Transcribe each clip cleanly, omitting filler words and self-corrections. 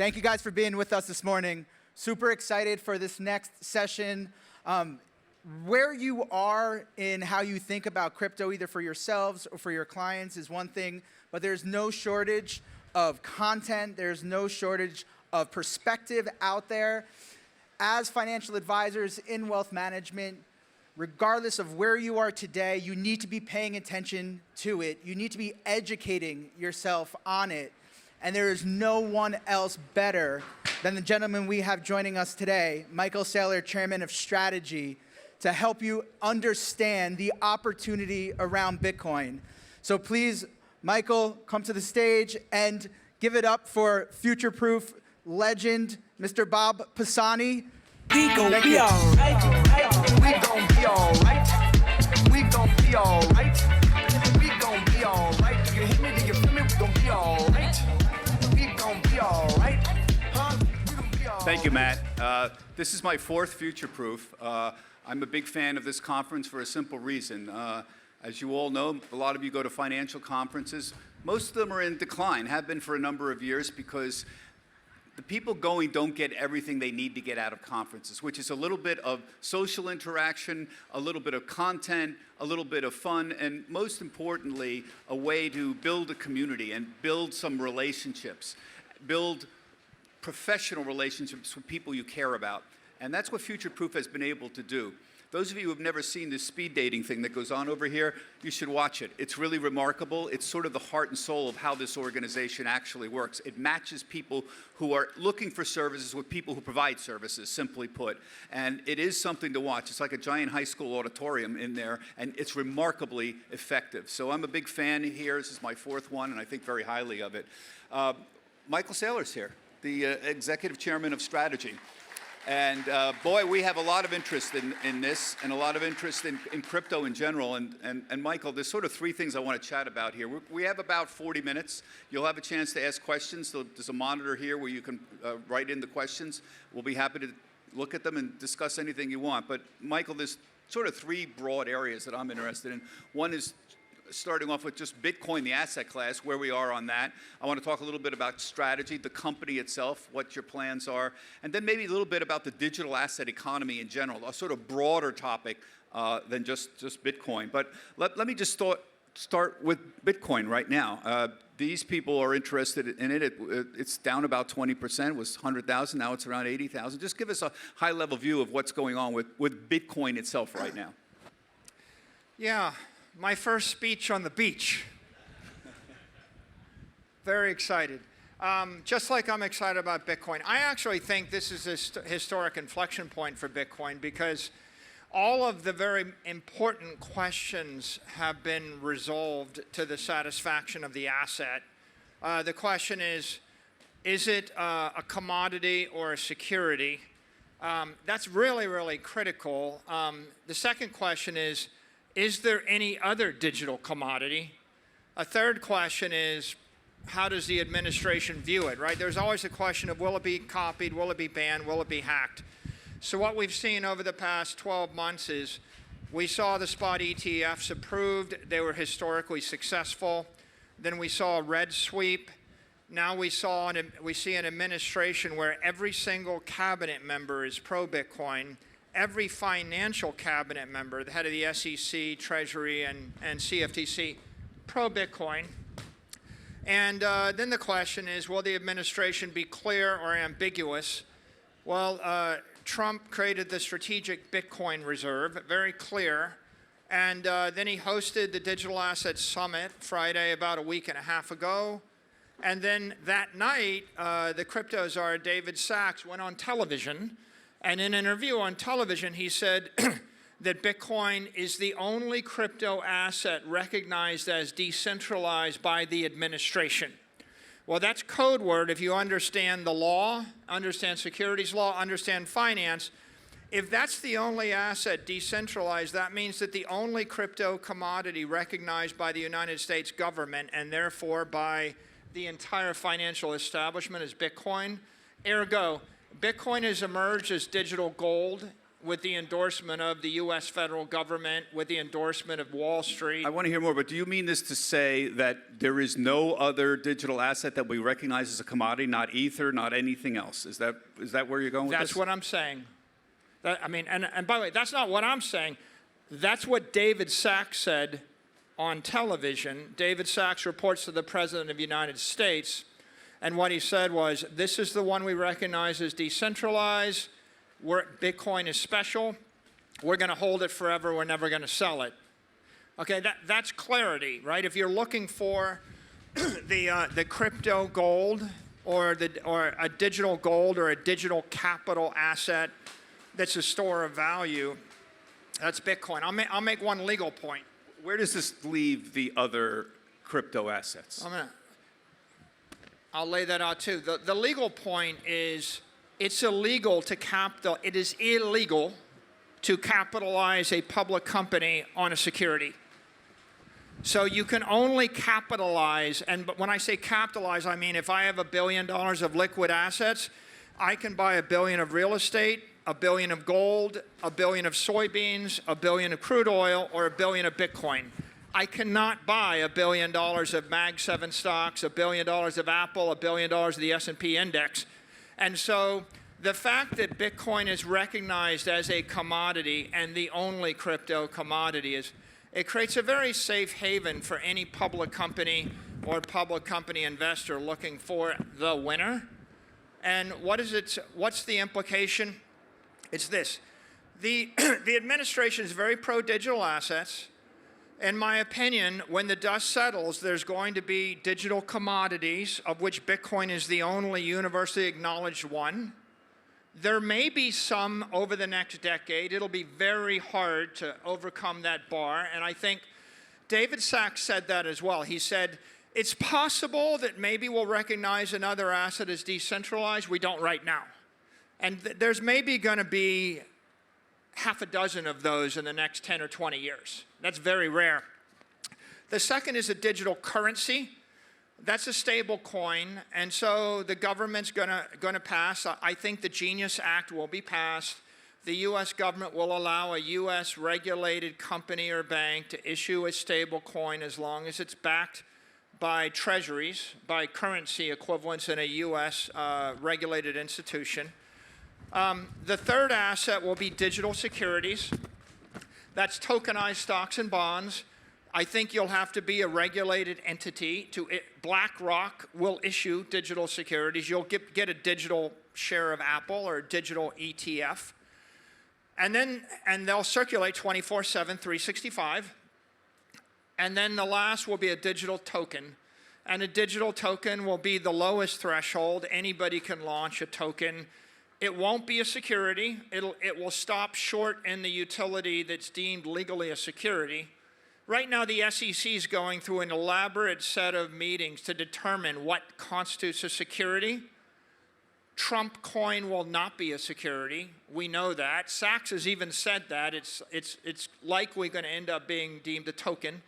Thank you guys for being with us this morning. Super excited for this next session. Where you are in how you think about crypto, either for yourselves or for your clients, is one thing, but there's no shortage of content. There's no shortage of perspective out there. As financial advisors in wealth management, regardless of where you are today, you need to be paying attention to it. You need to be educating yourself on it. And there is no one else better than the gentleman we have joining us today, Michael Saylor, Chairman of Strategy, to help you understand the opportunity around Bitcoin. So please, Michael, come to the stage and give it up for future-proof legend, Mr. Bob Pisani. We gon' be alright. We gon' be alright. We gon' be alright. We gon' be alright. Do you hear me? Do you feel me? We gon' be alright. We gon' be alright. Huh? We gon' be alright. Thank you, Matt. This is my fourth Future Proof. I'm a big fan of this conference for a simple reason. As you all know, a lot of you go to financial conferences. Most of them are in decline, have been for a number of years, because the people going don't get everything they need to get out of conferences, which is a little bit of social interaction, a little bit of content, a little bit of fun, and most importantly, a way to build a community and build some relationships, build professional relationships with people you care about. And that's what Future Proof has been able to do. Those of you who have never seen this speed dating thing that goes on over here, you should watch it. It's really remarkable. It's sort of the heart and soul of how this organization actually works. It matches people who are looking for services with people who provide services, simply put. And it is something to watch. It's like a giant high school auditorium in there, and it's remarkably effective. So I'm a big fan here. This is my fourth one, and I think very highly of it. Michael Saylor's here, the Executive Chairman of Strategy. And boy, we have a lot of interest in this, and a lot of interest in crypto in general. And Michael, there's sort of three things I want to chat about here. We have about 40 minutes. You'll have a chance to ask questions. So there's a monitor here where you can write in the questions. We'll be happy to look at them and discuss anything you want. But Michael, there's sort of three broad areas that I'm interested in. One is starting off with just Bitcoin, the asset class, where we are on that. I want to talk a little bit about strategy, the company itself, what your plans are, and then maybe a little bit about the digital asset economy in general, a sort of broader topic than just Bitcoin. But let me just start with Bitcoin right now. These people are interested in it. It's down about 20%. It was 100,000. Now it's around 80,000. Just give us a high-level view of what's going on with Bitcoin itself right now. Yeah. My first speech on the beach. Very excited. Just like I'm excited about Bitcoin, I actually think this is a historic inflection point for Bitcoin, because all of the very important questions have been resolved to the satisfaction of the asset. The question is it a commodity or a security? That's really, really critical. The second question is there any other digital commodity? A third question is, how does the administration view it, right? There's always a question of, will it be copied, will it be banned, will it be hacked? So what we've seen over the past 12 months is we saw the spot ETFs approved. They were historically successful. Then we saw a red sweep. Now we see an administration where every single cabinet member is pro-Bitcoin. Every financial cabinet member, the head of the SEC, Treasury, and CFTC, pro-Bitcoin. And then the question is, will the administration be clear or ambiguous? Well, Trump created the Strategic Bitcoin Reserve, very clear. And then he hosted the Digital Assets Summit Friday about a week and a half ago. And then that night, the crypto czar, David Sachs, went on television. And in an interview on television, he said that Bitcoin is the only crypto asset recognized as decentralized by the administration. Well, that's code word if you understand the law, understand securities law, understand finance. If that's the only asset decentralized, that means that the only crypto commodity recognized by the United States government, and therefore by the entire financial establishment, is Bitcoin. Ergo, Bitcoin has emerged as digital gold. with the endorsement of the U.S. federal government, with the endorsement of Wall Street. I want to hear more, but do you mean this to say that there is no other digital asset that we recognize as a commodity, not Ether, not anything else? Is that where you're going with this? That's what I'm saying. And by the way, that's not what I'm saying. That's what David Sachs said on television. David Sachs reports to the President of the United States, and what he said was, this is the one we recognize as decentralized. Bitcoin is special. We're going to hold it forever. We're never going to sell it. Okay, that's clarity, right? If you're looking for the crypto gold or a digital gold or a digital capital asset that's a store of value, that's Bitcoin. I'll make one legal point. Where does this leave the other crypto assets? I'll lay that out too. The legal point is it is illegal to capitalize a public company on a security. So you can only capitalize, but when I say capitalize, I mean if I have $1 billion of liquid assets, I can buy $1 billion of real estate, $1 billion of gold, $1 billion of soybeans, $1 billion of crude oil, or $1 billion of Bitcoin. I cannot buy $1 billion of Mag 7 stocks, $1 billion of Apple, $1 billion of the S&P index. And so the fact that Bitcoin is recognized as a commodity and the only crypto commodity it creates a very safe haven for any public company or public company investor looking for the winner. And what's the implication? It's this. The administration is very pro-digital assets. In my opinion, when the dust settles, there's going to be digital commodities, of which Bitcoin is the only universally acknowledged one. There may be some over the next decade. It'll be very hard to overcome that bar. And I think David Sachs said that as well. He said, it's possible that maybe we'll recognize another asset as decentralized. We don't right now. And there's maybe going to be half a dozen of those in the next 10 or 20 years. That's very rare. The second is a digital currency. That's a stable coin, and so the government's gonna pass. I think the Genius Act will be passed. The U.S. government will allow a U.S. regulated company or bank to issue a stable coin as long as it's backed by treasuries, by currency equivalents in a U.S. Regulated institution. The third asset will be digital securities. That's tokenized stocks and bonds. I think you'll have to be a regulated entity. BlackRock will issue digital securities. You'll get a digital share of Apple or a digital ETF. And they'll circulate 24/7, 365. And then the last will be a digital token. And a digital token will be the lowest threshold. Anybody can launch a token. It won't be a security. It will stop short in the utility that's deemed legally a security. Right now, the SEC is going through an elaborate set of meetings to determine what constitutes a security. Trump coin will not be a security. We know that. Sachs has even said that. It's likely going to end up being deemed a token.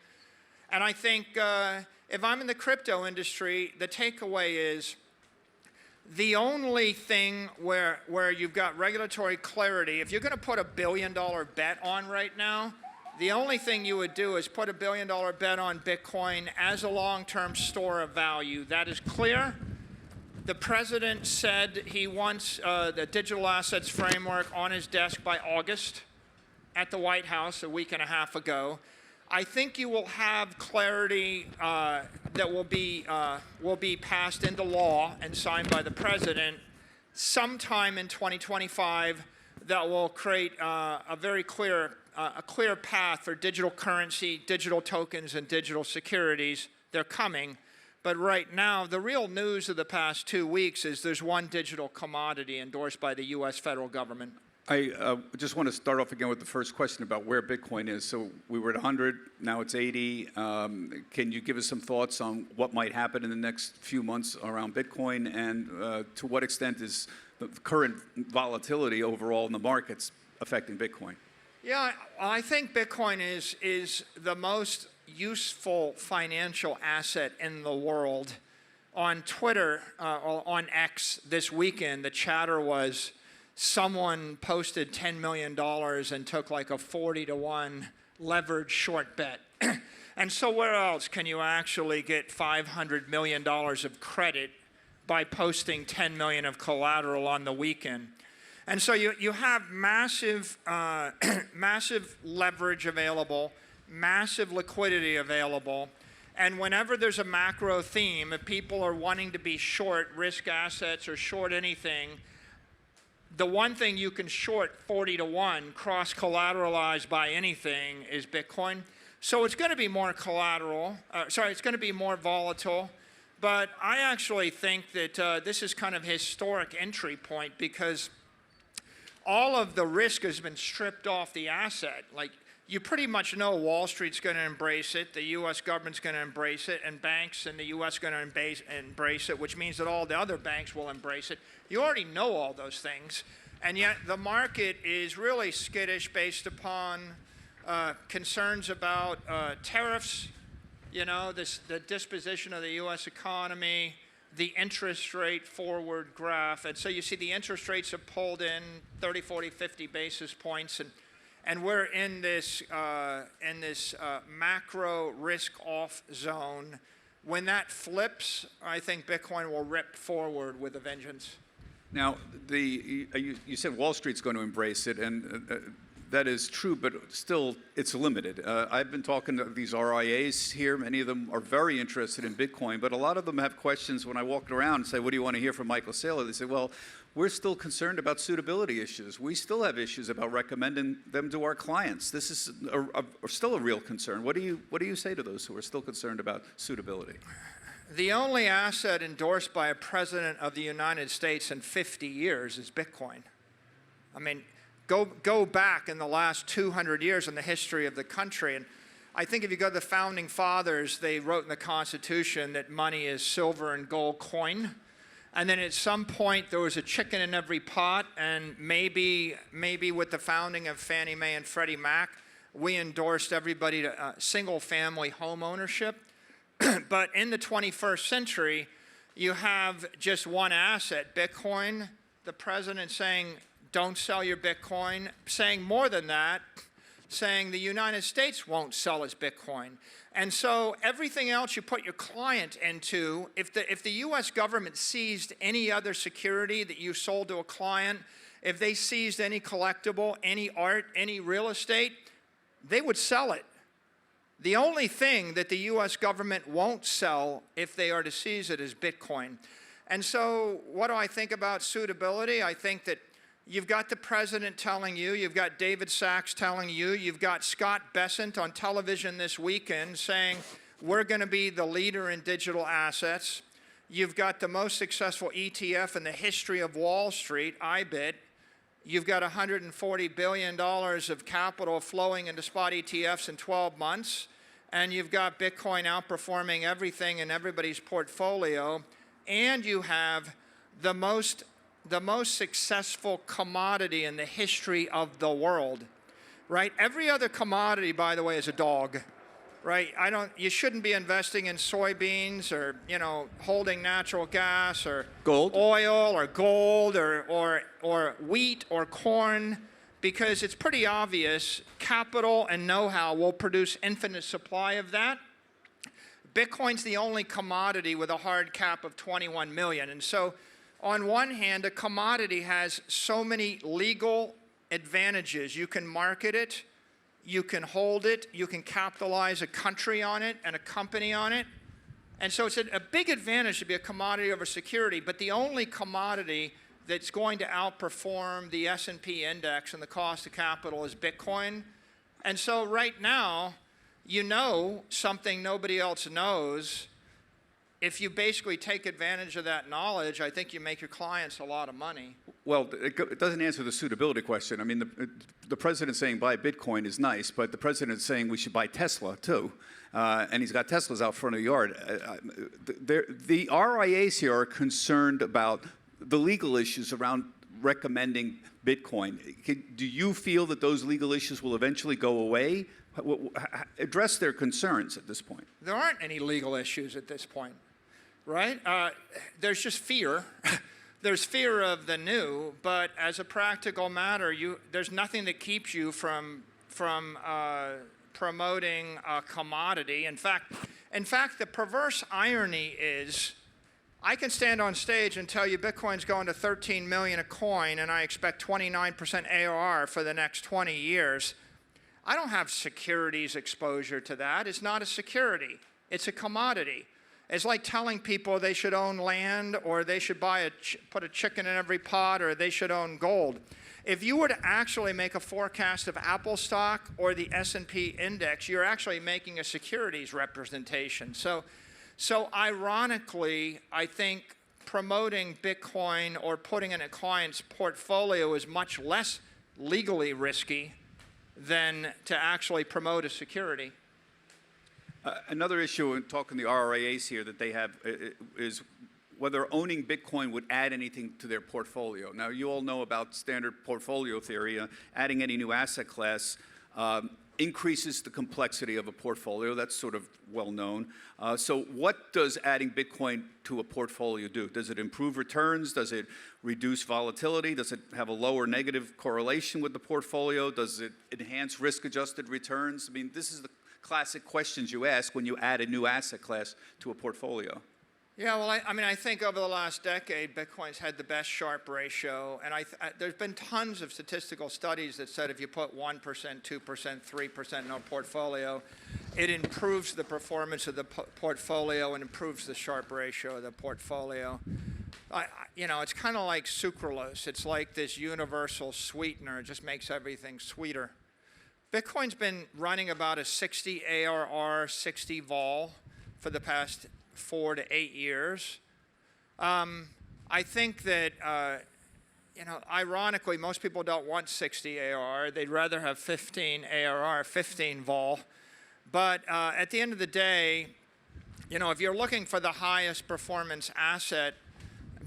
And I think if I'm in the crypto industry, the takeaway is the only thing where you've got regulatory clarity, if you're going to put $1 billion bet on right now, the only thing you would do is put $1 billion bet on Bitcoin as a long-term store of value. That is clear. The president said he wants the digital assets framework on his desk by August at the White House a week and a half ago. I think you will have clarity that will be passed into law and signed by the president sometime in 2025 that will create a very clear path for digital currency, digital tokens, and digital securities. They're coming. But right now, the real news of the past 2 weeks is there's one digital commodity endorsed by the U.S. federal government. I just want to start off again with the first question about where Bitcoin is. So we were at 100, now it's 80. Can you give us some thoughts on what might happen in the next few months around Bitcoin, and to what extent is the current volatility overall in the markets affecting Bitcoin? Yeah, I think Bitcoin is the most useful financial asset in the world. On Twitter, or on X this weekend, the chatter was, someone posted $10 million and took like a 40-to-1 leveraged short bet. And so where else can you actually get $500 million of credit by posting $10 million of collateral on the weekend? And so you have massive, massive leverage available, massive liquidity available. And whenever there's a macro theme, if people are wanting to be short risk assets or short anything, the one thing you can short 40-to-1 cross-collateralized by anything is Bitcoin. So it's going to be more it's going to be more volatile. But I actually think that this is kind of a historic entry point because all of the risk has been stripped off the asset. Like, you pretty much know Wall Street's going to embrace it, the U.S. government's going to embrace it, and banks in the U.S. going to embrace it, which means that all the other banks will embrace it. You already know all those things, and yet the market is really skittish based upon concerns about tariffs, the disposition of the U.S. economy, the interest rate forward graph. And so you see the interest rates have pulled in 30, 40, 50 basis points, and we're in this macro risk-off zone. When that flips, I think Bitcoin will rip forward with a vengeance. Now, you said Wall Street's going to embrace it, and that is true, but still, it's limited. I've been talking to these RIAs here. Many of them are very interested in Bitcoin, but a lot of them have questions when I walk around and say, what do you want to hear from Michael Saylor? They say, well, we're still concerned about suitability issues. We still have issues about recommending them to our clients. This is still a real concern. What do you say to those who are still concerned about suitability? The only asset endorsed by a president of the United States in 50 years is Bitcoin. I mean, go back in the last 200 years in the history of the country, and I think if you go to the founding fathers, they wrote in the Constitution that money is silver and gold coin. And then at some point, there was a chicken in every pot, and maybe with the founding of Fannie Mae and Freddie Mac, we endorsed everybody to single-family home ownership. But in the 21st century, you have just one asset, Bitcoin. The president saying, don't sell your Bitcoin. Saying more than that, saying the United States won't sell its Bitcoin. And so everything else you put your client into, if the U.S. government seized any other security that you sold to a client, if they seized any collectible, any art, any real estate, they would sell it. The only thing that the U.S. government won't sell if they are to seize it is Bitcoin. And so what do I think about suitability? I think that you've got the president telling you, you've got David Sachs telling you, you've got Scott Bessent on television this weekend saying, we're going to be the leader in digital assets. You've got the most successful ETF in the history of Wall Street, IBIT. You've got $140 billion of capital flowing into spot ETFs in 12 months. And you've got Bitcoin outperforming everything in everybody's portfolio. And you have the most successful commodity in the history of the world, right? Every other commodity, by the way, is a dog, right? You shouldn't be investing in soybeans or, holding natural gas or gold, oil or gold or wheat or corn, because it's pretty obvious capital and know-how will produce infinite supply of that. Bitcoin's the only commodity with a hard cap of 21 million. And so on one hand, a commodity has so many legal advantages. You can market it, you can hold it, you can capitalize a country on it and a company on it. And so it's a big advantage to be a commodity over security, but the only commodity that's going to outperform the S&P index and the cost of capital is Bitcoin. And so right now, something nobody else knows. If you basically take advantage of that knowledge, I think you make your clients a lot of money. Well, it doesn't answer the suitability question. I mean, the president saying buy Bitcoin is nice, but the president's saying we should buy Tesla too. And he's got Teslas out front of the yard. The RIAs here are concerned about the legal issues around recommending Bitcoin. Do you feel that those legal issues will eventually go away? Address their concerns at this point. There aren't any legal issues at this point, right? There's just fear. there's fear of the new, but as a practical matter, there's nothing that keeps you from promoting a commodity. In fact, the perverse irony is, I can stand on stage and tell you Bitcoin's going to 13 million a coin, and I expect 29% ARR for the next 20 years. I don't have securities exposure to that. It's not a security. It's a commodity. It's like telling people they should own land, or they should put a chicken in every pot, or they should own gold. If you were to actually make a forecast of Apple stock or the S&P index, you're actually making a securities representation. So ironically, I think promoting Bitcoin or putting in a client's portfolio is much less legally risky than to actually promote a security. Another issue in talking the RIAs here that they have is whether owning Bitcoin would add anything to their portfolio. Now, you all know about standard portfolio theory. Adding any new asset class increases the complexity of a portfolio. That's sort of well known. So what does adding Bitcoin to a portfolio do? Does it improve returns? Does it reduce volatility? Does it have a lower negative correlation with the portfolio? Does it enhance risk-adjusted returns? I mean, this is the classic questions you ask when you add a new asset class to a portfolio. Yeah, well, I think over the last decade, Bitcoin's had the best Sharpe ratio, and there's been tons of statistical studies that said if you put 1%, 2%, 3% in a portfolio, it improves the performance of the portfolio and improves the Sharpe ratio of the portfolio. It's kind of like sucralose. It's like this universal sweetener. It just makes everything sweeter. Bitcoin's been running about a 60 ARR, 60 vol for the past 4 to 8 years. I think that, ironically, most people don't want 60 ARR. They'd rather have 15 ARR, 15 vol. But at the end of the day, if you're looking for the highest performance asset,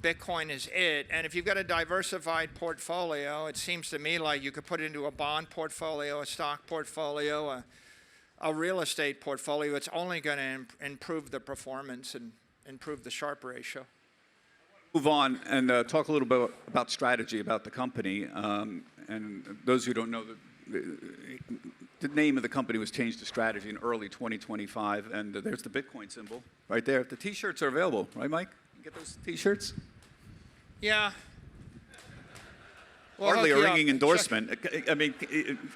Bitcoin is it. And if you've got a diversified portfolio, it seems to me like you could put it into a bond portfolio, a stock portfolio, a real estate portfolio. It's only going to improve the performance and improve the Sharpe ratio. Move on and talk a little bit about strategy, about the company. And those who don't know, the name of the company was changed to Strategy in early 2025. And there's the Bitcoin symbol right there. The T-shirts are available, right, Mike? You get those T-shirts? Yeah. Hardly a ringing endorsement. I mean,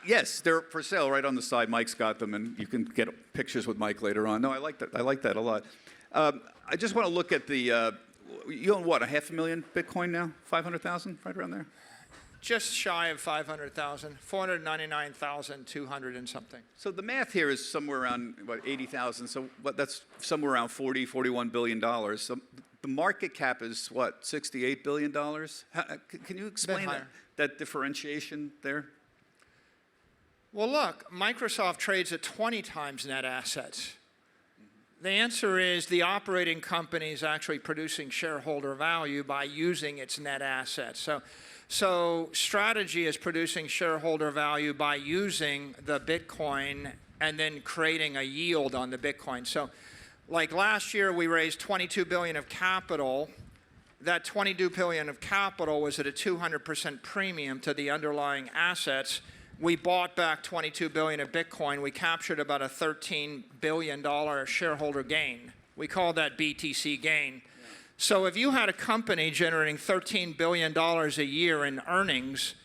yes, they're for sale right on the side. Mike's got them, and you can get pictures with Mike later on. No, I like that. I like that a lot. I just want to look at the. You own what? 500,000 Bitcoin now? 500,000, right around there. Just shy of 500,000, 499,200 and something. So the math here is somewhere around about 80,000. So that's somewhere around $41 billion. So the market cap is what? $68 billion. Can you explain that differentiation there? Well, look, Microsoft trades at 20 times net assets. The answer is the operating company is actually producing shareholder value by using its net assets. So Strategy is producing shareholder value by using the Bitcoin and then creating a yield on the Bitcoin. So like last year, we raised $22 billion of capital. That $22 billion of capital was at a 200% premium to the underlying assets. We bought back $22 billion of Bitcoin. We captured about a $13 billion shareholder gain. We call that BTC gain. So if you had a company generating $13 billion a year in earnings,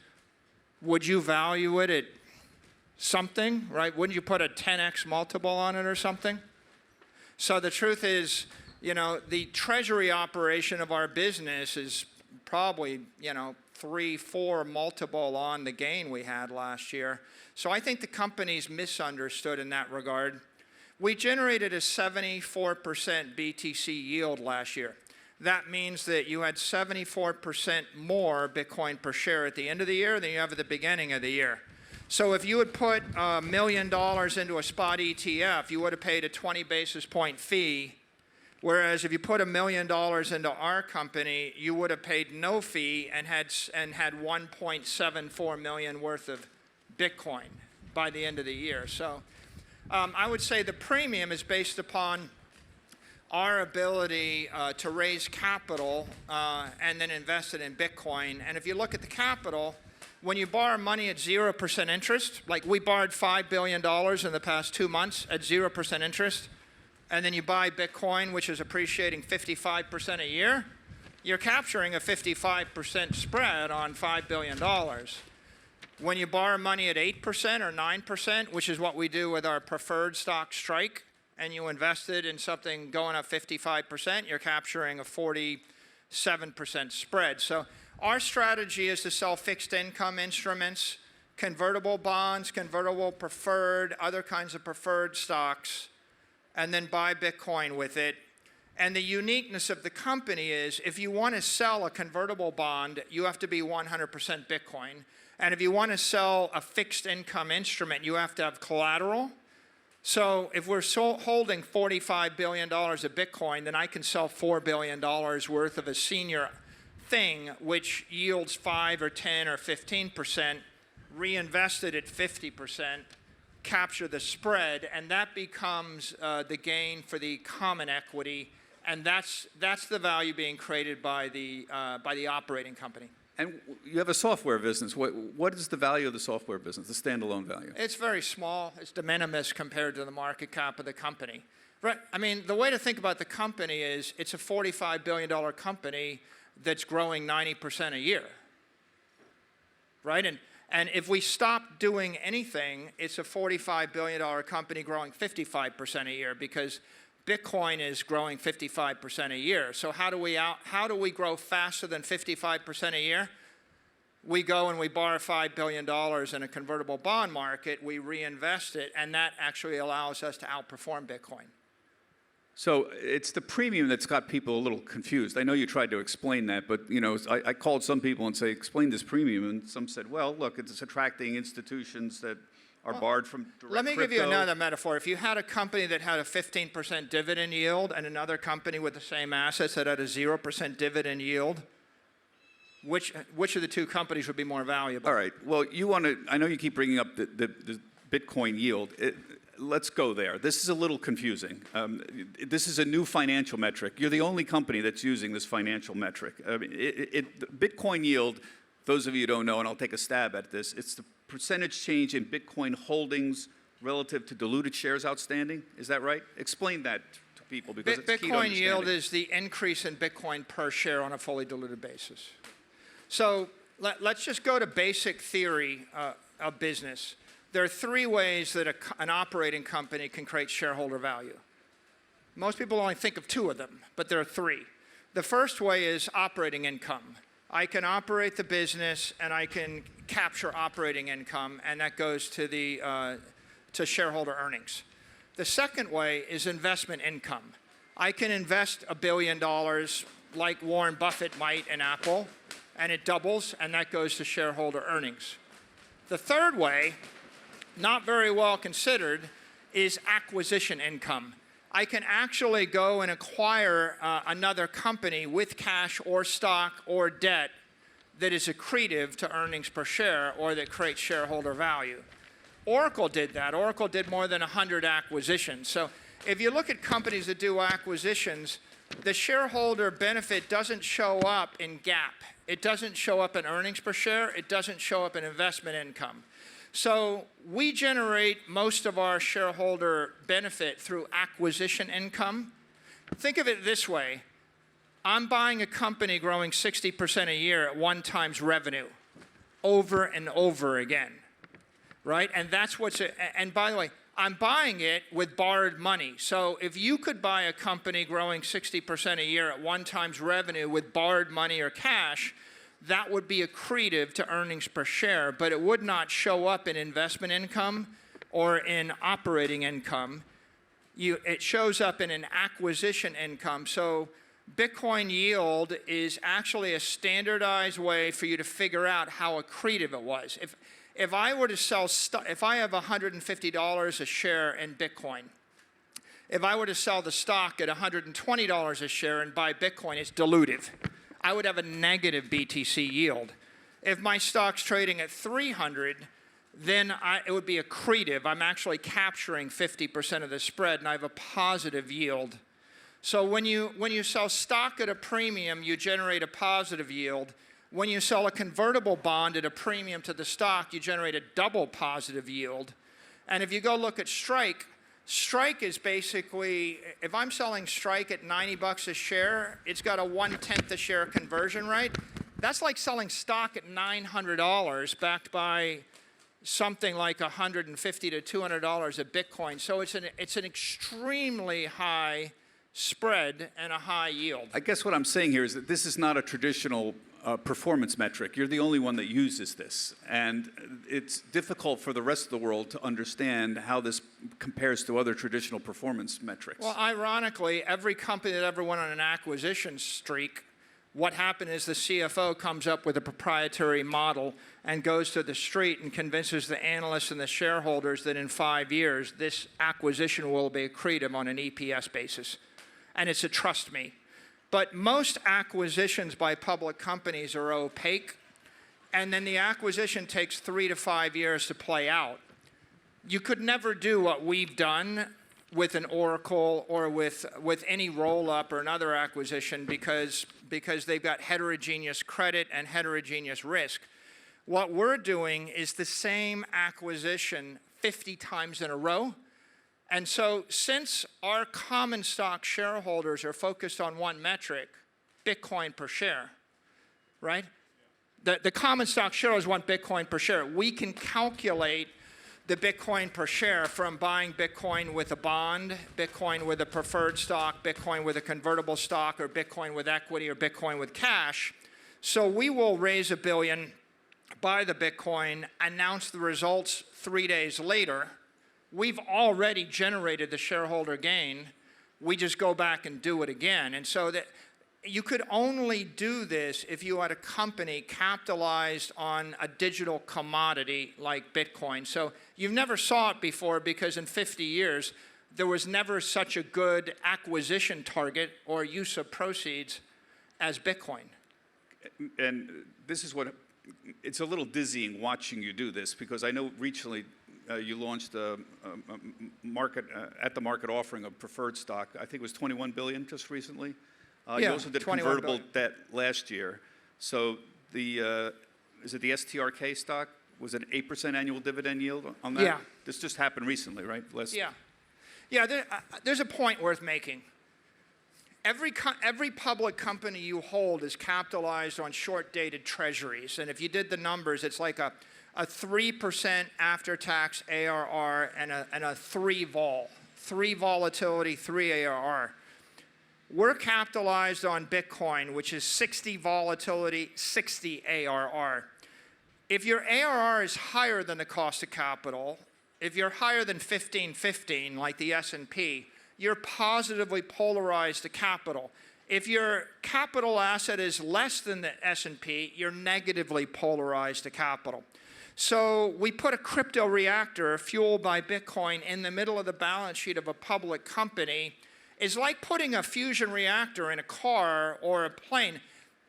would you value it at something, right? Wouldn't you put a 10x multiple on it or something? So the truth is, the treasury operation of our business is probably, 3-4 multiple on the gain we had last year. So I think the company's misunderstood in that regard. We generated a 74% BTC yield last year. That means that you had 74% more Bitcoin per share at the end of the year than you have at the beginning of the year. So if you had put $1 million into a spot ETF, you would have paid a 20 basis point fee. Whereas if you put $1 million into our company, you would have paid no fee and had 1.74 million worth of Bitcoin by the end of the year. So I would say the premium is based upon our ability to raise capital and then invest it in Bitcoin. And if you look at the capital, when you borrow money at 0% interest, like we borrowed $5 billion in the past 2 months at 0% interest, and then you buy Bitcoin, which is appreciating 55% a year, you're capturing a 55% spread on $5 billion. When you borrow money at 8% or 9%, which is what we do with our preferred stock Strike, and you invest it in something going up 55%, you're capturing a 47% spread. So our strategy is to sell fixed income instruments, convertible bonds, convertible preferred, other kinds of preferred stocks, and then buy Bitcoin with it. And the uniqueness of the company is if you want to sell a convertible bond, you have to be 100% Bitcoin. And if you want to sell a fixed income instrument, you have to have collateral. So if we're holding $45 billion of Bitcoin, then I can sell $4 billion worth of a senior thing, which yields 5 or 10 or 15%, reinvest it at 50%, capture the spread, and that becomes the gain for the common equity, and that's the value being created by the operating company. And you have a software business. What is the value of the software business, the standalone value? It's very small. It's de minimis compared to the market cap of the company. Right. I mean, the way to think about the company is it's a $45 billion company that's growing 90% a year. Right? And if we stop doing anything, it's a $45 billion company growing 55% a year because Bitcoin is growing 55% a year. So how do we grow faster than 55% a year? We go and we borrow $5 billion in a convertible bond market, we reinvest it, and that actually allows us to outperform Bitcoin. So it's the premium that's got people a little confused. I know you tried to explain that, but I called some people and say, explain this premium, and some said, well, look, it's attracting institutions that are barred from direct Let me crypto. give you another metaphor. If you had a company that had a 15% dividend yield and another company with the same assets that had a 0% dividend yield, which of the two companies would be more valuable? All right. Well, I know you keep bringing up the Bitcoin yield. Let's go there. This is a little confusing. This is a new financial metric. You're the only company that's using this financial metric. Bitcoin yield, those of you who don't know, and I'll take a stab at this, it's the percentage change in Bitcoin holdings relative to diluted shares outstanding. Is that right? Explain that to people because it's key to Bitcoin yield understanding. is the increase in Bitcoin per share on a fully diluted basis. So let's just go to basic theory of business. There are three ways that an operating company can create shareholder value. Most people only think of two of them, but there are three. The first way is operating income. I can operate the business and I can capture operating income, and that goes to shareholder earnings. The second way is investment income. I can invest $1 billion like Warren Buffett might in Apple, and it doubles, and that goes to shareholder earnings. The third way, not very well considered, is acquisition income. I can actually go and acquire another company with cash or stock or debt that is accretive to earnings per share or that creates shareholder value. Oracle did that. Oracle did more than 100 acquisitions. So if you look at companies that do acquisitions, the shareholder benefit doesn't show up in GAAP. It doesn't show up in earnings per share. It doesn't show up in investment income. So we generate most of our shareholder benefit through acquisition income. Think of it this way. I'm buying a company growing 60% a year at 1 times revenue over and over again, right? And that's and by the way, I'm buying it with borrowed money. So if you could buy a company growing 60% a year at 1 times revenue with borrowed money or cash, that would be accretive to earnings per share, but it would not show up in investment income or in operating income. It shows up in an acquisition income. So Bitcoin yield is actually a standardized way for you to figure out how accretive it was. If I were to sell if I have $150 a share in Bitcoin, if I were to sell the stock at $120 a share and buy Bitcoin, it's dilutive. I would have a negative BTC yield. If my stock's trading at 300, then it would be accretive. I'm actually capturing 50% of the spread, and I have a positive yield. So when you sell stock at a premium, you generate a positive yield. When you sell a convertible bond at a premium to the stock, you generate a double positive yield. And if you go look at Strike, Strike is basically, if I'm selling Strike at $90 a share, it's got a 1/10 a share conversion rate. That's like selling stock at $900 backed by something like $150 to $200 of Bitcoin. So it's an extremely high spread and a high yield. I guess what I'm saying here is that this is not a traditional performance metric. You're the only one that uses this. And it's difficult for the rest of the world to understand how this compares to other traditional performance metrics. Well, ironically, every company that ever went on an acquisition streak, what happened is the CFO comes up with a proprietary model and goes to the street and convinces the analysts and the shareholders that in 5 years, this acquisition will be accretive on an EPS basis. And it's a trust me. But most acquisitions by public companies are opaque, and then the acquisition takes 3 to 5 years to play out. You could never do what we've done with an Oracle or with any roll-up or another acquisition because they've got heterogeneous credit and heterogeneous risk. What we're doing is the same acquisition 50 times in a row. And so since our common stock shareholders are focused on one metric, Bitcoin per share, right? The common stock shareholders want Bitcoin per share. We can calculate the Bitcoin per share from buying Bitcoin with a bond, Bitcoin with a preferred stock, Bitcoin with a convertible stock, or Bitcoin with equity, or Bitcoin with cash. So we will raise $1 billion, buy the Bitcoin, announce the results 3 days later. We've already generated the shareholder gain. We just go back and do it again. And so that you could only do this if you had a company capitalized on a digital commodity like Bitcoin. So you've never saw it before because in 50 years, there was never such a good acquisition target or use of proceeds as Bitcoin. And this is what, it's a little dizzying watching you do this because I know recently you launched a at-the-market offering of preferred stock. I think it was $21 billion just recently. You also did a convertible debt last year. So is it the STRK stock? Was it an 8% annual dividend yield on that? Yeah. This just happened recently, right? There's a point worth making. Every public company you hold is capitalized on short-dated treasuries. And if you did the numbers, it's like a 3% after-tax ARR and a 3 vol. 3 volatility, 3 ARR. We're capitalized on Bitcoin, which is 60 volatility, 60 ARR. If your ARR is higher than the cost of capital, if you're higher than 1515, like the S&P, you're positively polarized to capital. If your capital asset is less than the S&P, you're negatively polarized to capital. So we put a crypto reactor fueled by Bitcoin in the middle of the balance sheet of a public company. It's like putting a fusion reactor in a car or a plane.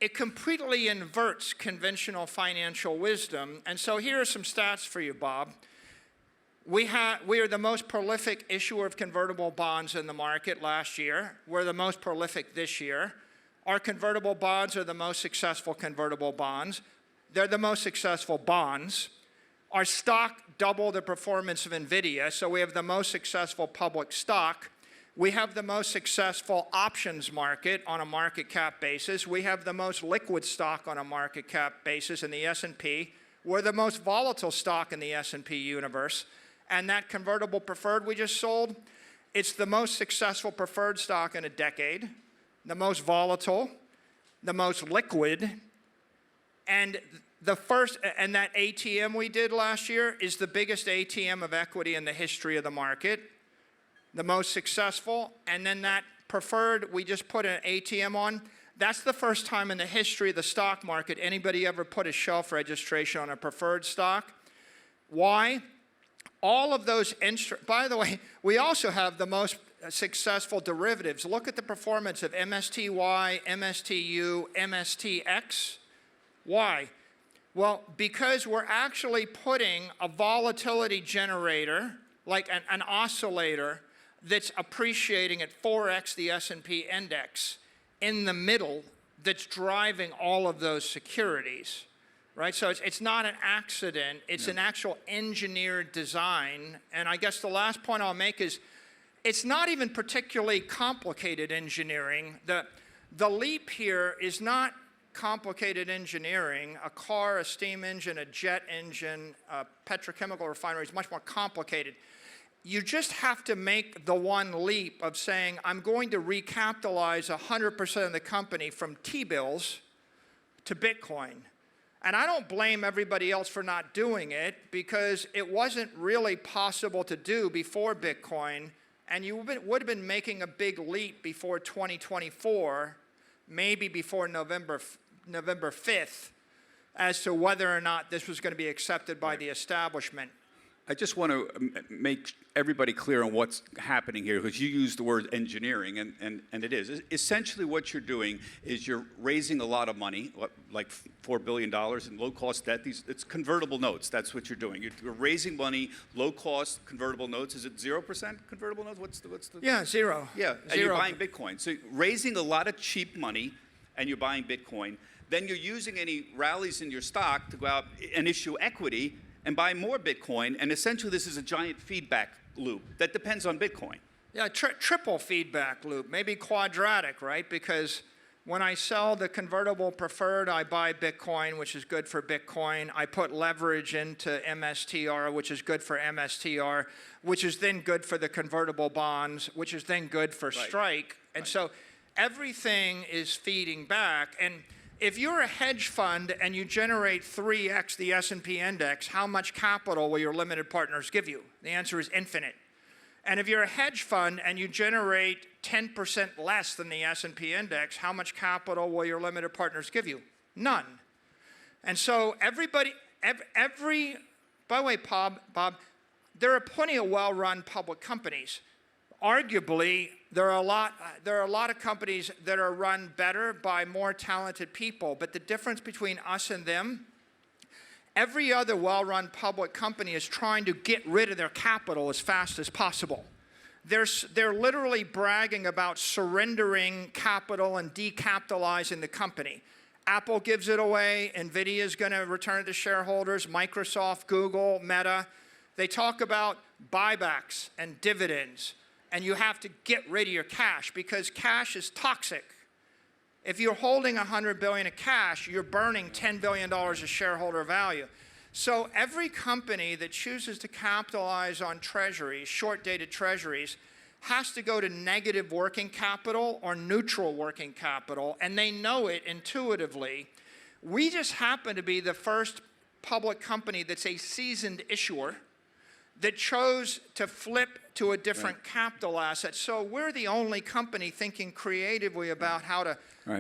It completely inverts conventional financial wisdom. And so here are some stats for you, Bob. We are the most prolific issuer of convertible bonds in the market last year. We're the most prolific this year. Our convertible bonds are the most successful convertible bonds. They're the most successful bonds. Our stock doubled the performance of NVIDIA, so we have the most successful public stock. We have the most successful options market on a market cap basis. We have the most liquid stock on a market cap basis in the S&P. We're the most volatile stock in the S&P universe. And that convertible preferred we just sold, it's the most successful preferred stock in a decade, the most volatile, the most liquid, and that ATM we did last year is the biggest ATM of equity in the history of the market, the most successful, and then that preferred we just put an ATM on. That's the first time in the history of the stock market anybody ever put a shelf registration on a preferred stock. Why? All of those instruments, by the way, we also have the most successful derivatives. Look at the performance of MSTY, MSTU, MSTX. Why? Well, because we're actually putting a volatility generator, like an oscillator, that's appreciating at 4x the S&P index in the middle that's driving all of those securities, right? So it's not an accident, it's an actual engineered design. And I guess the last point I'll make is it's not even particularly complicated engineering. The leap here is not complicated engineering. A car, a steam engine, a jet engine, a petrochemical refinery is much more complicated. You just have to make the one leap of saying, I'm going to recapitalize 100% of the company from T-bills to Bitcoin. And I don't blame everybody else for not doing it, because it wasn't really possible to do before Bitcoin, and you would have been making a big leap before 2024, maybe before November 5th, as to whether or not this was going to be accepted by the establishment. I just want to make everybody clear on what's happening here, because you used the word engineering, and it is. Essentially what you're doing is you're raising a lot of money, like $4 billion in low-cost debt. It's convertible notes. That's what you're doing. You're raising money, low-cost convertible notes. Is it 0% convertible notes? What's the? Yeah, zero. Yeah, and Zero. you're buying Bitcoin. So raising a lot of cheap money, and you're buying Bitcoin. Then you're using any rallies in your stock to go out and issue equity and buy more Bitcoin, and essentially this is a giant feedback loop that depends on Bitcoin. Yeah, triple feedback loop, maybe quadratic, right? Because when I sell the convertible preferred, I buy Bitcoin, which is good for Bitcoin. I put leverage into MSTR, which is good for MSTR, which is then good for the convertible bonds, which is then good for Strike. And so everything is feeding back. And if you're a hedge fund and you generate 3x the S&P index, how much capital will your limited partners give you? The answer is infinite. And if you're a hedge fund and you generate 10% less than the S&P index, how much capital will your limited partners give you? None. And so everybody, by the way, Bob, there are plenty of well-run public companies. Arguably, there are a lot of companies that are run better by more talented people, but the difference between us and them, every other well-run public company is trying to get rid of their capital as fast as possible. They're literally bragging about surrendering capital and decapitalizing the company. Apple gives it away, Nvidia is going to return it to shareholders, Microsoft, Google, Meta. They talk about buybacks and dividends. And you have to get rid of your cash, because cash is toxic. If you're holding $100 billion of cash, you're burning $10 billion of shareholder value. So every company that chooses to capitalize on treasuries, short-dated treasuries, has to go to negative working capital or neutral working capital, and they know it intuitively. We just happen to be the first public company that's a seasoned issuer that chose to flip to a different capital asset. So we're the only company thinking creatively about how to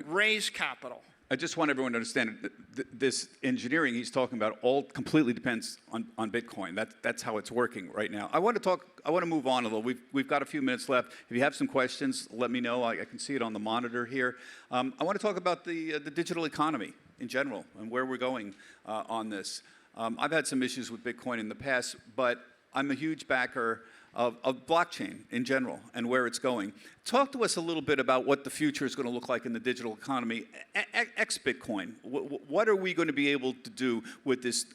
raise capital. I just want everyone to understand this engineering he's talking about all completely depends on Bitcoin. That's how it's working right now. I want to move on a little. We've got a few minutes left. If you have some questions, let me know. I can see it on the monitor here. I want to talk about the digital economy in general and where we're going on this. I've had some issues with Bitcoin in the past, but I'm a huge backer of blockchain in general and where it's going. Talk to us a little bit about what the future is going to look like in the digital economy, ex-Bitcoin. What are we going to be able to do with this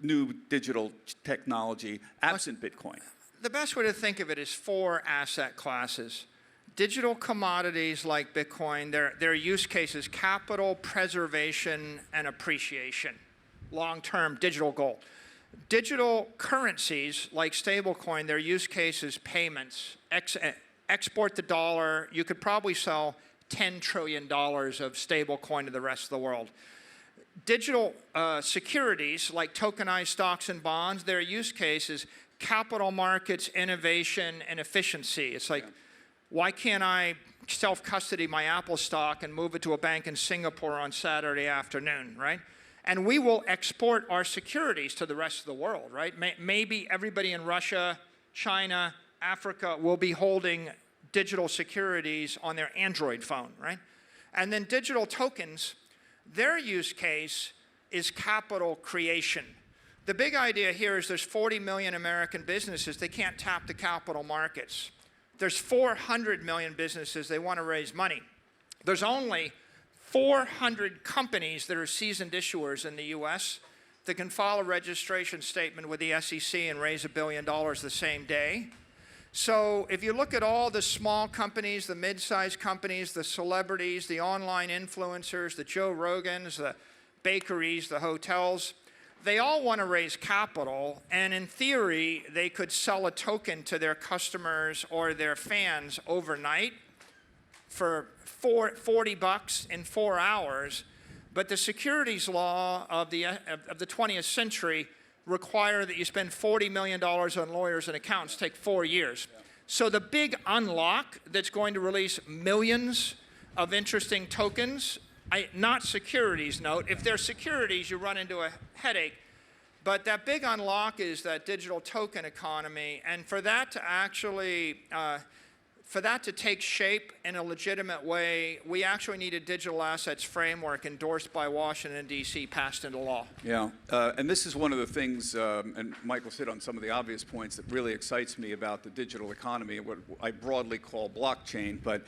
new digital technology absent Bitcoin? The best way to think of it is 4 asset classes. Digital commodities like Bitcoin, their use cases: capital, preservation, and appreciation. Long-term digital goal. Digital currencies like stablecoin, their use case is payments. Export the dollar. You could probably sell $10 trillion of stablecoin to the rest of the world. Digital securities like tokenized stocks and bonds, their use case is capital markets, innovation, and efficiency. It's like, why can't I self-custody my Apple stock and move it to a bank in Singapore on Saturday afternoon, right? And we will export our securities to the rest of the world, right? Maybe everybody in Russia, China, Africa will be holding digital securities on their Android phone, right? And then digital tokens, their use case is capital creation. The big idea here is there's 40 million American businesses. They can't tap the capital markets. There's 400 million businesses, they want to raise money. There's only 400 companies that are seasoned issuers in the US that can file a registration statement with the SEC and raise $1 billion the same day. So if you look at all the small companies, the mid-sized companies, the celebrities, the online influencers, the Joe Rogans, the bakeries, the hotels, they all want to raise capital, and in theory, they could sell a token to their customers or their fans overnight for $40 in 4 hours. But the securities law of the 20th century require that you spend $40 million on lawyers and accountants, take 4 years. So the big unlock that's going to release millions of interesting tokens, not securities, note. If they're securities, you run into a headache. But that big unlock is that digital token economy. And for that to actually, for that to take shape in a legitimate way, we actually need a digital assets framework endorsed by Washington, D.C., passed into law. Yeah, and this is one of the things, and Michael hit on some of the obvious points that really excites me about the digital economy, what I broadly call blockchain. But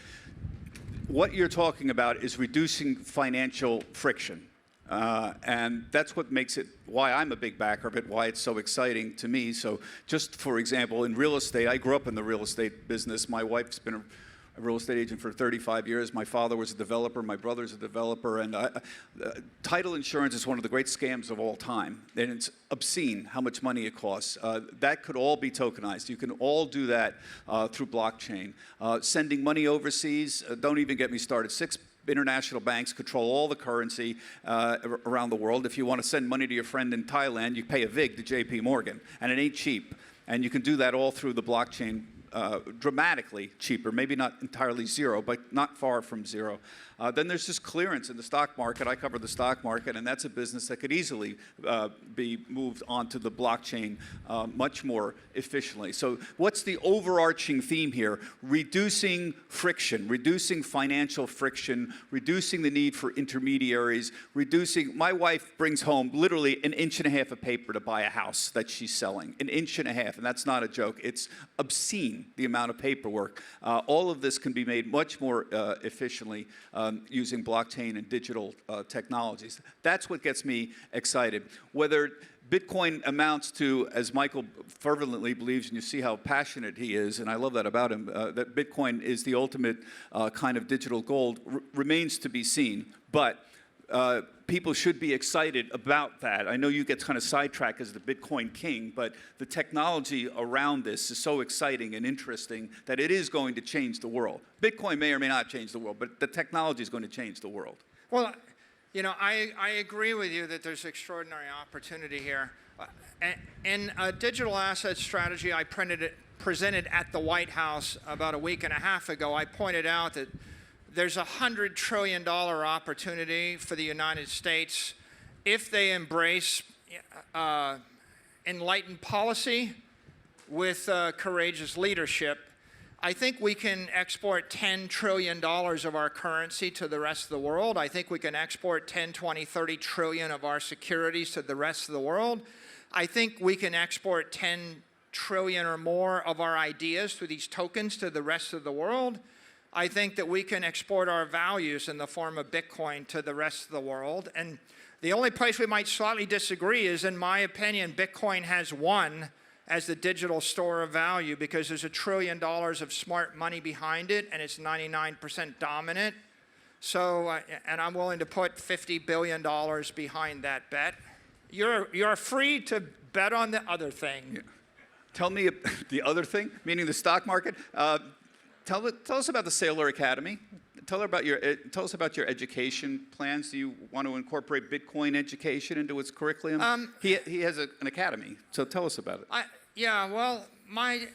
what you're talking about is reducing financial friction. And that's what makes it, why I'm a big backer of it, why it's so exciting to me. So just for example, in real estate, I grew up in the real estate business. My wife's been a real estate agent for 35 years. My father was a developer. My brother's a developer. And title insurance is one of the great scams of all time. And it's obscene how much money it costs. That could all be tokenized. You can all do that through blockchain. Sending money overseas, don't even get me started. 6 international banks control all the currency around the world. If you want to send money to your friend in Thailand, you pay a vig to JP Morgan, and it ain't cheap. And you can do that all through the blockchain, dramatically cheaper, maybe not entirely zero, but not far from zero. Then there's just clearance in the stock market. I cover the stock market, and that's a business that could easily be moved onto the blockchain much more efficiently. So what's the overarching theme here? Reducing friction, reducing financial friction, reducing the need for intermediaries, reducing, my wife brings home literally 1.5 inches of paper to buy a house that she's selling, 1.5 inches, and that's not a joke. It's obscene, the amount of paperwork. All of this can be made much more efficiently using blockchain and digital technologies. That's what gets me excited. Whether Bitcoin amounts to, as Michael fervently believes, and you see how passionate he is, and I love that about him, that Bitcoin is the ultimate kind of digital gold, remains to be seen. But people should be excited about that. I know you get kind of sidetracked as the Bitcoin king, but the technology around this is so exciting and interesting that it is going to change the world. Bitcoin may or may not change the world, but the technology is going to change the world. Well, you know, I agree with you that there's extraordinary opportunity here. In a digital asset strategy I presented at the White House about a week and a half ago, I pointed out that there's a $100 trillion opportunity for the United States if they embrace enlightened policy with courageous leadership. I think we can export $10 trillion of our currency to the rest of the world. I think we can export 10, 20, 30 trillion of our securities to the rest of the world. I think we can export 10 trillion or more of our ideas through these tokens to the rest of the world. I think that we can export our values in the form of Bitcoin to the rest of the world. And the only place we might slightly disagree is, in my opinion, Bitcoin has won as the digital store of value because there's $1 trillion of smart money behind it, and it's 99% dominant. So, and I'm willing to put $50 billion behind that bet. You're free to bet on the other thing. Yeah. Tell me the other thing, meaning the stock market. Tell us about the Saylor Academy. Tell us about your education plans. Do you want to incorporate Bitcoin education into its curriculum? He has an academy, so tell us about it. Yeah, well, my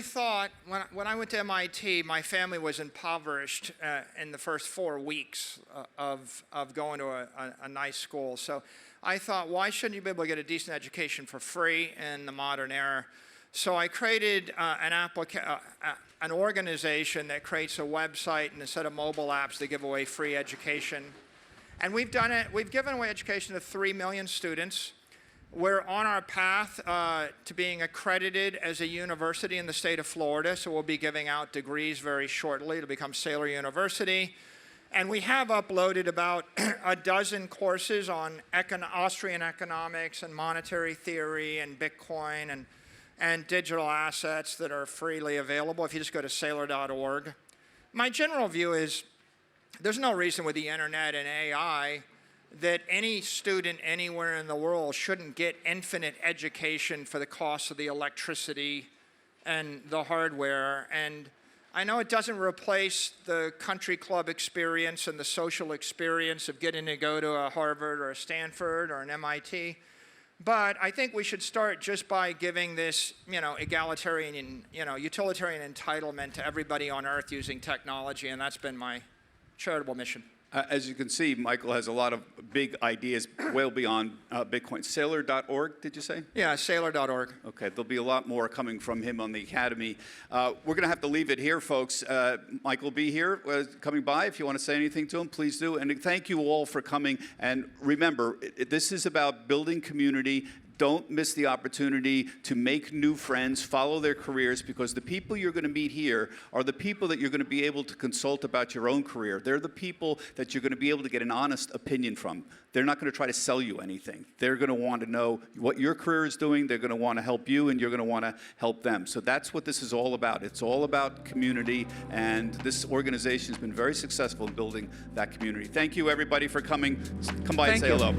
thought, when I went to MIT, my family was impoverished in the first 4 weeks of going to a nice school. So I thought, why shouldn't you be able to get a decent education for free in the modern era? So I created an organization that creates a website and a set of mobile apps that give away free education. And we've done it. We've given away education to 3 million students. We're on our path to being accredited as a university in the state of Florida, so we'll be giving out degrees very shortly to become Saylor University. And we have uploaded about a dozen courses on Austrian economics and monetary theory and Bitcoin and digital assets that are freely available if you just go to Saylor.org. My general view is there's no reason with the internet and AI that any student anywhere in the world shouldn't get infinite education for the cost of the electricity and the hardware. And I know it doesn't replace the country club experience and the social experience of getting to go to a Harvard or a Stanford or an MIT, but I think we should start just by giving this, egalitarian, utilitarian entitlement to everybody on Earth using technology, and that's been my charitable mission. As you can see, Michael has a lot of big ideas well beyond Bitcoin. Saylor.org, did you say? Yeah, Saylor.org. Okay, there'll be a lot more coming from him on the Academy. We're going to have to leave it here, folks. Michael will be here coming by. If you want to say anything to him, please do. And thank you all for coming. And remember, this is about building community. Don't miss the opportunity to make new friends, follow their careers, because the people you're going to meet here are the people that you're going to be able to consult about your own career. They're the people that you're going to be able to get an honest opinion from. They're not going to try to sell you anything. They're going to want to know what your career is doing. They're going to want to help you, and you're going to want to help them. So that's what this is all about. It's all about community, and this organization has been very successful in building that community. Thank you, everybody, for coming. Come by and say hello.